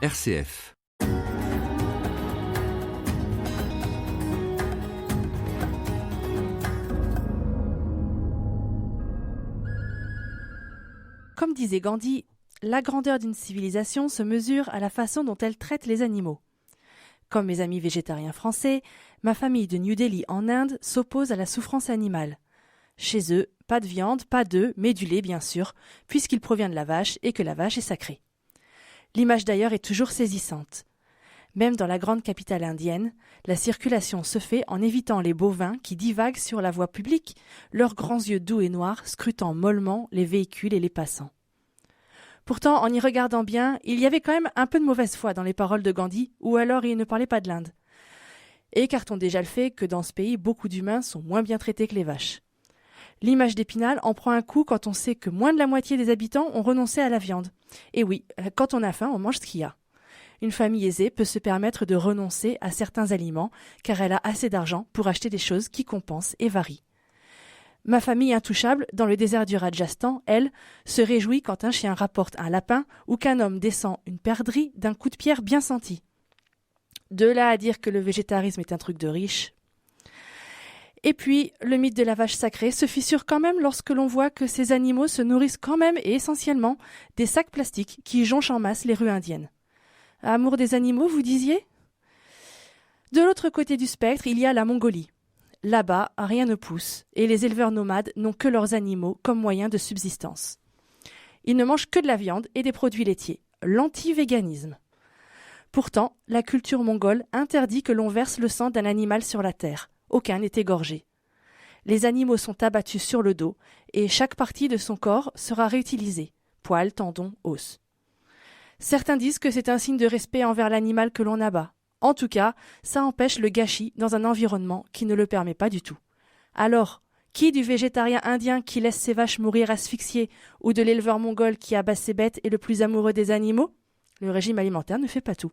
RCF. Comme disait Gandhi, la grandeur d'une civilisation se mesure à la façon dont elle traite les animaux. Comme mes amis végétariens français, ma famille de New Delhi en Inde s'oppose à la souffrance animale. Chez eux, pas de viande, pas d'œufs, mais du lait bien sûr, puisqu'il provient de la vache et que la vache est sacrée. L'image d'ailleurs est toujours saisissante. Même dans la grande capitale indienne, la circulation se fait en évitant les bovins qui divaguent sur la voie publique, leurs grands yeux doux et noirs scrutant mollement les véhicules et les passants. Pourtant, en y regardant bien, il y avait quand même un peu de mauvaise foi dans les paroles de Gandhi, ou alors il ne parlait pas de l'Inde. Et écartons déjà le fait que dans ce pays, beaucoup d'humains sont moins bien traités que les vaches. L'image d'Épinal en prend un coup quand on sait que moins de la moitié des habitants ont renoncé à la viande. Et oui, quand on a faim, on mange ce qu'il y a. Une famille aisée peut se permettre de renoncer à certains aliments car elle a assez d'argent pour acheter des choses qui compensent et varient. Ma famille intouchable, dans le désert du Rajasthan, elle, se réjouit quand un chien rapporte un lapin ou qu'un homme descend une perdrix d'un coup de pierre bien senti. De là à dire que le végétarisme est un truc de riche. Et puis, le mythe de la vache sacrée se fissure quand même lorsque l'on voit que ces animaux se nourrissent quand même et essentiellement des sacs plastiques qui jonchent en masse les rues indiennes. Amour des animaux, vous disiez ? De l'autre côté du spectre, il y a la Mongolie. Là-bas, rien ne pousse, et les éleveurs nomades n'ont que leurs animaux comme moyen de subsistance. Ils ne mangent que de la viande et des produits laitiers, l'anti-véganisme. Pourtant, la culture mongole interdit que l'on verse le sang d'un animal sur la terre. Aucun n'est égorgé. Les animaux sont abattus sur le dos, et chaque partie de son corps sera réutilisée, poils, tendons, os. Certains disent que c'est un signe de respect envers l'animal que l'on abat. En tout cas, ça empêche le gâchis dans un environnement qui ne le permet pas du tout. Alors, qui du végétarien indien qui laisse ses vaches mourir asphyxiées ou de l'éleveur mongol qui abat ses bêtes est le plus amoureux des animaux ? Le régime alimentaire ne fait pas tout.